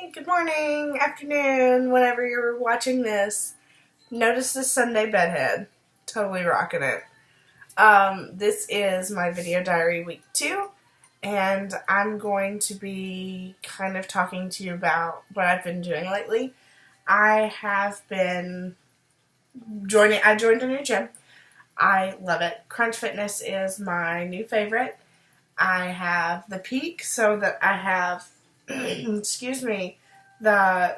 Hi, good morning, afternoon, whenever you're watching this. Notice the Sunday bedhead. Totally rocking it. This is my video diary week 2, and I'm going to be kind of talking to you about what I've been doing lately. I joined a new gym. I love it. Crunch Fitness is my new favorite. I have the Peak, so that I have the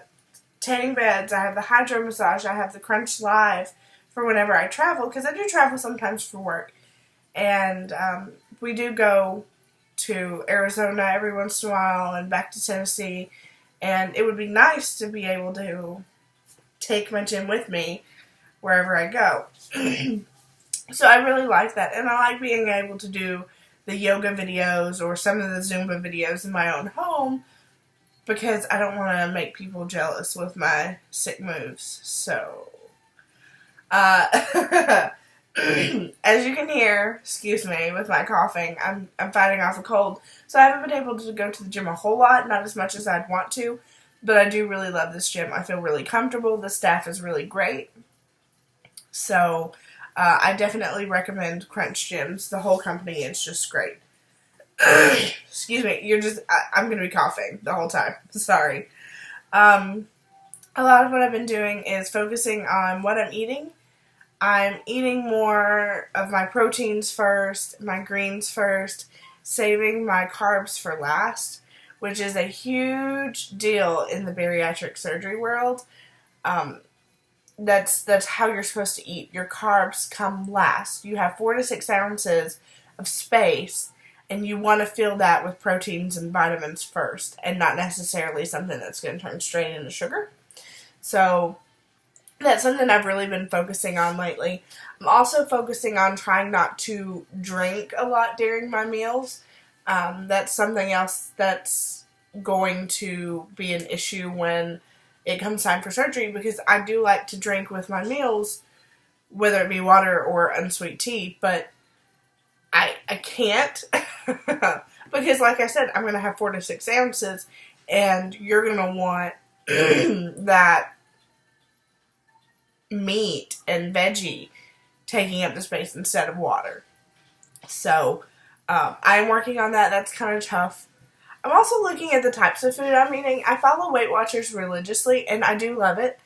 tanning beds, I have the hydro massage, I have the Crunch Live for whenever I travel, because I do travel sometimes for work. And we do go to Arizona every once in a while and back to Tennessee. And it would be nice to be able to take my gym with me wherever I go. So I really like that. And I like being able to do the yoga videos or some of the Zumba videos in my own home, because I don't want to make people jealous with my sick moves. So, as you can hear, excuse me, with my coughing, I'm fighting off a cold. So I haven't been able to go to the gym a whole lot, not as much as I'd want to. But I do really love this gym. I feel really comfortable. The staff is really great. So, I definitely recommend Crunch Gyms. The whole company is just great. Excuse me, I'm going to be coughing the whole time. Sorry. A lot of what I've been doing is focusing on what I'm eating. I'm eating more of my proteins first, my greens first, saving my carbs for last, which is a huge deal in the bariatric surgery world. That's how you're supposed to eat. Your carbs come last. You have 4 to 6 ounces of space, and you want to fill that with proteins and vitamins first, and not necessarily something that's going to turn straight into sugar. So that's something I've really been focusing on lately. I'm also focusing on trying not to drink a lot during my meals. That's something else that's going to be an issue when it comes time for surgery, because I do like to drink with my meals, whether it be water or unsweet tea, but I can't because, like I said, I'm going to have 4 to 6 ounces, and you're going to want that meat and veggie taking up the space instead of water. So I'm working on that. That's kind of tough. I'm also looking at the types of food I'm eating. I follow Weight Watchers religiously, and I do love it.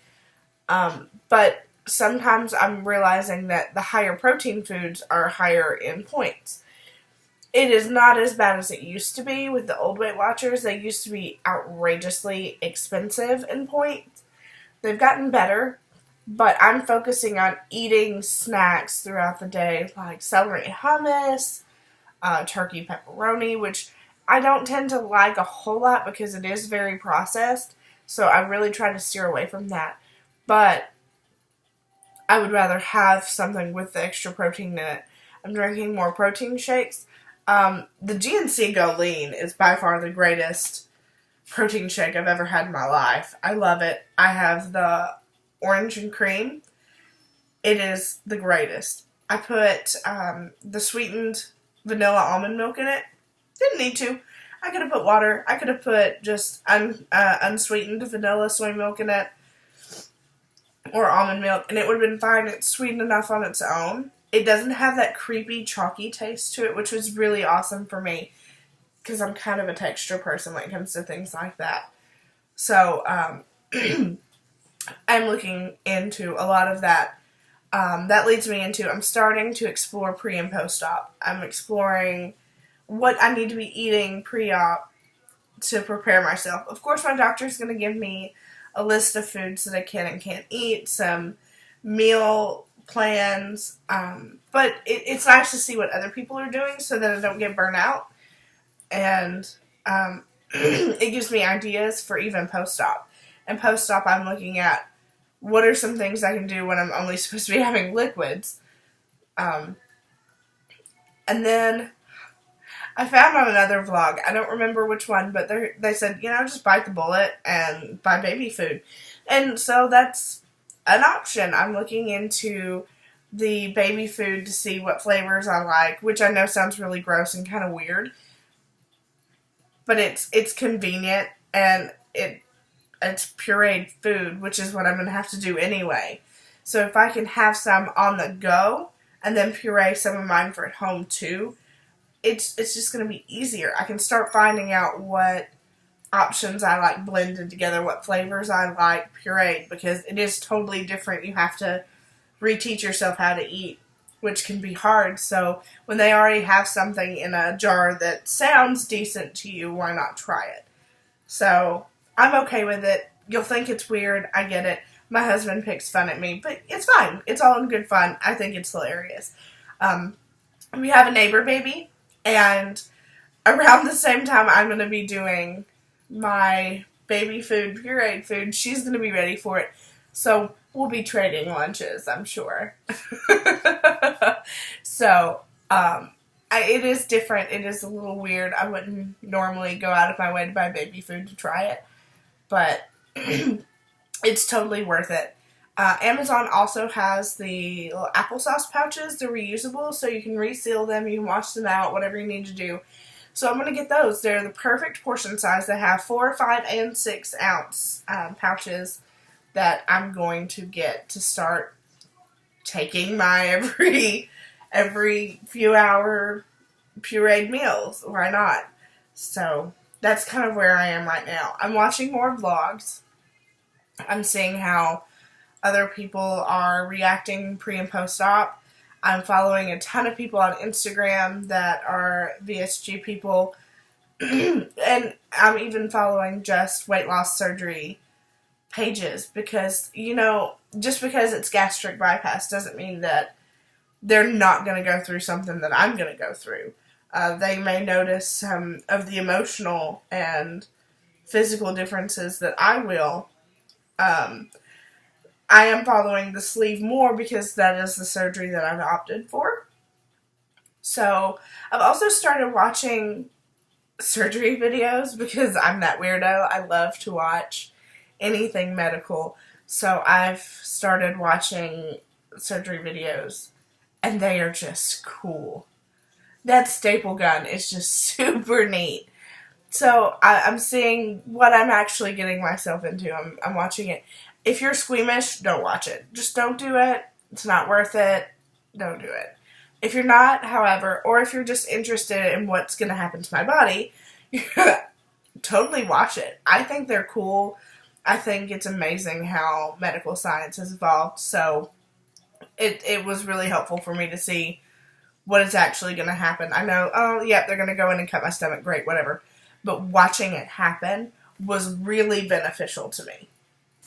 But sometimes I'm realizing that the higher protein foods are higher in points. It is not as bad as it used to be with the old Weight Watchers. They used to be outrageously expensive in points. They've gotten better, but I'm focusing on eating snacks throughout the day, like celery hummus, turkey pepperoni, which I don't tend to like a whole lot because it is very processed, so I really try to steer away from that. But I would rather have something with the extra protein in it. I'm drinking more protein shakes. The GNC Go Lean is by far the greatest protein shake I've ever had in my life. I love it. I have the orange and cream. It is the greatest. I put the sweetened vanilla almond milk in it. Didn't need to. I could have put water. I could have put just unsweetened vanilla soy milk in it, or almond milk, and it would have been fine. It's sweet enough on its own. It doesn't have that creepy, chalky taste to it, which was really awesome for me, because I'm kind of a texture person when it comes to things like that. So, I'm looking into a lot of that. That leads me into, I'm starting to explore pre- and post-op. I'm exploring what I need to be eating pre-op to prepare myself. Of course, my doctor's going to give me a list of foods that I can and can't eat, some meal plans, but it's nice to see what other people are doing so that I don't get burnt out, and it gives me ideas for even post-op. And post-op, I'm looking at what are some things I can do when I'm only supposed to be having liquids. And then I found on another vlog, I don't remember which one, but they said, just bite the bullet and buy baby food. And so that's an option. I'm looking into the baby food to see what flavors I like, which I know sounds really gross and kind of weird. But it's convenient, and it it's pureed food, which is what I'm going to have to do anyway. So if I can have some on the go and then puree some of mine for at home too, it's just going to be easier. I can start finding out what options I like blended together, what flavors I like pureed, because it is totally different. You have to reteach yourself how to eat, which can be hard. So when they already have something in a jar that sounds decent to you, why not try it? So I'm okay with it. You'll think it's weird. I get it. My husband picks fun at me, but it's fine. It's all in good fun. I think it's hilarious. We have a neighbor baby, and around the same time I'm going to be doing my baby food, pureed food, she's going to be ready for it. So we'll be trading lunches, I'm sure. So, it is different. It is a little weird. I wouldn't normally go out of my way to buy baby food to try it, but it's totally worth it. Amazon also has the little applesauce pouches. They're reusable, so you can reseal them, you can wash them out, whatever you need to do. So I'm going to get those. They're the perfect portion size. They have 4, 5, and 6 ounce pouches that I'm going to get to start taking my every few hour pureed meals. Why not? So that's kind of where I am right now. I'm watching more vlogs. I'm seeing how other people are reacting pre and post-op. I'm following a ton of people on Instagram that are VSG people, and I'm even following just weight loss surgery pages because, just because it's gastric bypass doesn't mean that they're not going to go through something that I'm going to go through. They may notice some of the emotional and physical differences that I will. I am following the sleeve more because that is the surgery that I've opted for. So I've also started watching surgery videos because I'm that weirdo. I love to watch anything medical. So I've started watching surgery videos, and they are just cool. That staple gun is just super neat. So I'm seeing what I'm actually getting myself into. I'm watching it. If you're squeamish, don't watch it. Just don't do it. It's not worth it. Don't do it. If you're not, however, or if you're just interested in what's going to happen to my body, totally watch it. I think they're cool. I think it's amazing how medical science has evolved. So it was really helpful for me to see what is actually going to happen. I know, they're going to go in and cut my stomach. Great, whatever. But watching it happen was really beneficial to me.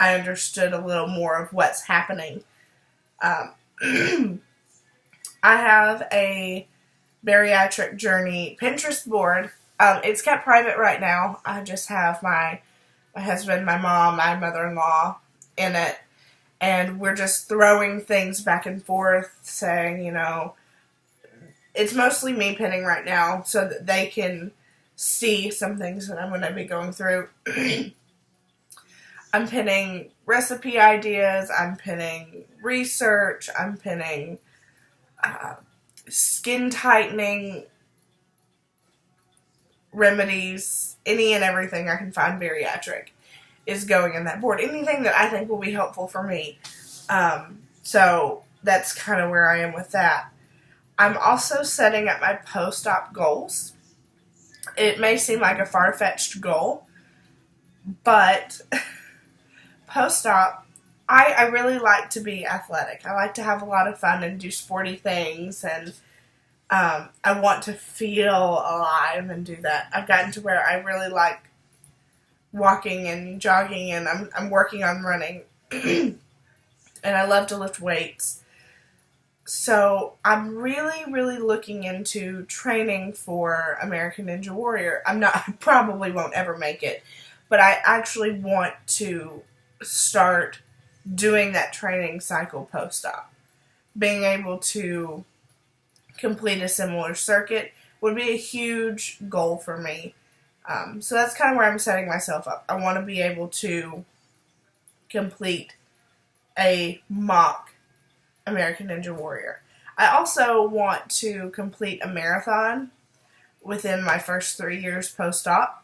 I understood a little more of what's happening. I have a bariatric journey Pinterest board. It's kept private right now. I just have my husband, my mom, my mother-in-law in it. And we're just throwing things back and forth, saying, it's mostly me pinning right now so that they can see some things that I'm going to be going through. I'm pinning recipe ideas, I'm pinning research, I'm pinning skin tightening remedies, any and everything I can find bariatric is going in that board. Anything that I think will be helpful for me. So that's kind of where I am with that. I'm also setting up my post-op goals. It may seem like a far-fetched goal, but post-op, I really like to be athletic. I like to have a lot of fun and do sporty things, and I want to feel alive and do that. I've gotten to where I really like walking and jogging, and I'm working on running, and I love to lift weights. So I'm really, really looking into training for American Ninja Warrior. I probably won't ever make it, but I actually want to start doing that training cycle post-op. Being able to complete a similar circuit would be a huge goal for me. So that's kind of where I'm setting myself up. I want to be able to complete a mock American Ninja Warrior. I also want to complete a marathon within my first 3 years post-op.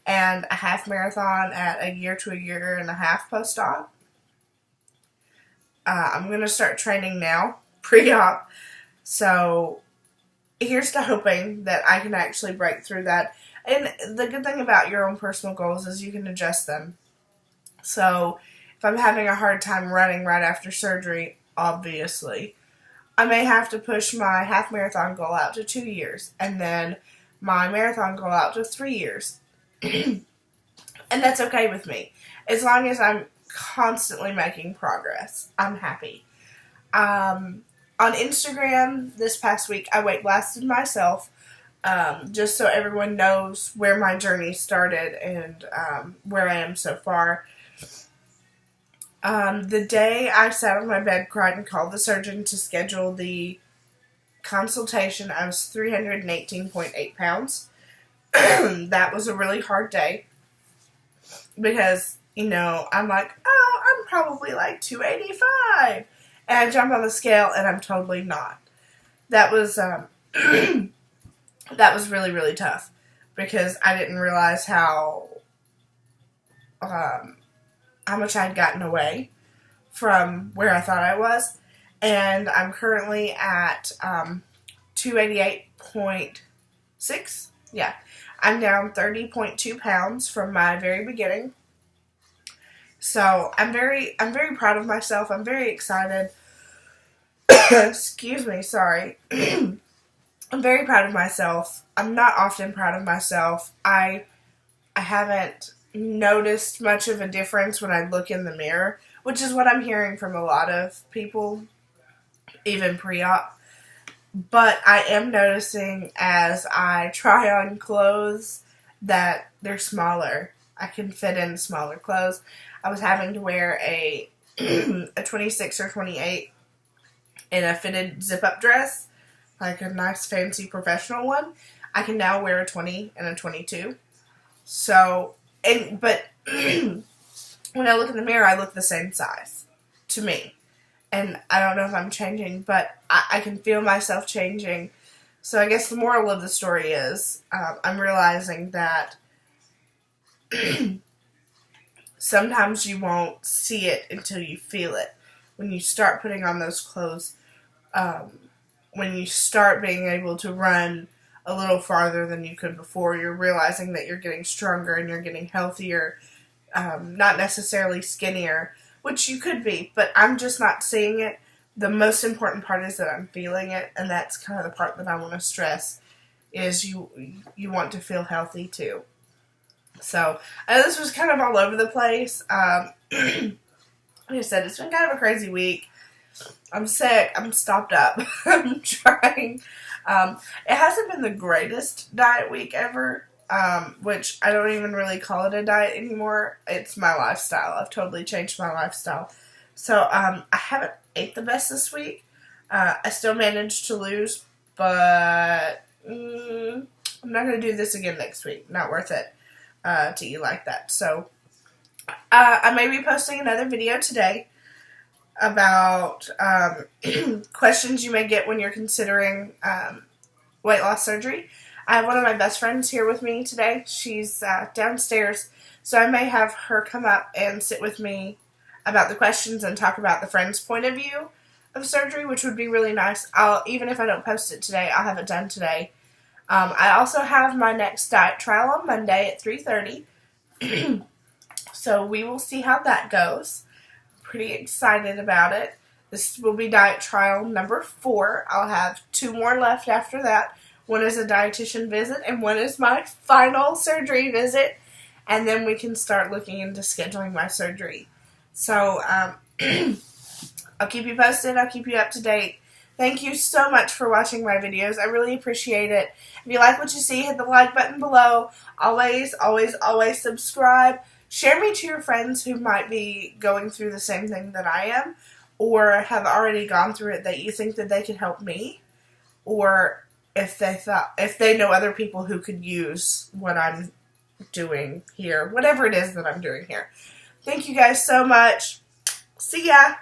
and a half marathon at a year to a year and a half post-op. I'm going to start training now, pre-op. So here's to hoping that I can actually break through that. And the good thing about your own personal goals is you can adjust them. So if I'm having a hard time running right after surgery, obviously, I may have to push my half marathon goal out to 2 years, and then my marathon goal out to 3 years. And that's okay with me. As long as I'm constantly making progress, I'm happy. On Instagram this past week, I weight blasted myself, just so everyone knows where my journey started and where I am so far. The day I sat on my bed, cried, and called the surgeon to schedule the consultation, I was 318.8 pounds. That was a really hard day because, I'm like, oh, I'm probably like 285. And I jump on the scale and I'm totally not. That was, that was really, really tough because I didn't realize how much I'd gotten away from where I thought I was. And I'm currently at 288.6. Yeah. I'm down 30.2 pounds from my very beginning. So I'm very proud of myself. I'm very excited. Excuse me, sorry. I'm very proud of myself. I'm not often proud of myself. I haven't noticed much of a difference when I look in the mirror, which is what I'm hearing from a lot of people, even pre-op. But I am noticing as I try on clothes that they're smaller. I can fit in smaller clothes. I was having to wear a 26 or 28 in a fitted zip-up dress, like a nice fancy professional one. I can now wear a 20 and a 22. So, but when I look in the mirror, I look the same size to me. And I don't know if I'm changing, but I can feel myself changing. So I guess the moral of the story is I'm realizing that sometimes you won't see it until you feel it. When you start putting on those clothes, when you start being able to run a little farther than you could before, you're realizing that you're getting stronger and you're getting healthier, not necessarily skinnier, which you could be, but I'm just not seeing it. The most important part is that I'm feeling it, and that's kind of the part that I want to stress, is you want to feel healthy too. So, this was kind of all over the place. Like I said, it's been kind of a crazy week. I'm sick. I'm stopped up. I'm trying. It hasn't been the greatest diet week ever, which I don't even really call it a diet anymore. It's my lifestyle. I've totally changed my lifestyle. So, I haven't ate the best this week. I still managed to lose, but I'm not going to do this again next week. Not worth it to eat like that. So, I may be posting another video today about questions you may get when you're considering weight loss surgery. I have one of my best friends here with me today. She's downstairs, so I may have her come up and sit with me about the questions and talk about the friend's point of view of surgery, which would be really nice. Even if I don't post it today, I'll have it done today. I also have my next diet trial on Monday at 3:30. So we will see how that goes. Pretty excited about it. This will be diet trial number 4. I'll have 2 more left after that. One is a dietitian visit, and one is my final surgery visit. And then we can start looking into scheduling my surgery. So, I'll keep you posted. I'll keep you up to date. Thank you so much for watching my videos. I really appreciate it. If you like what you see, hit the like button below. Always, always, always subscribe. Share me to your friends who might be going through the same thing that I am, or have already gone through it that you think that they could help me, or if they know other people who could use what I'm doing here, whatever it is that I'm doing here. Thank you guys so much. See ya!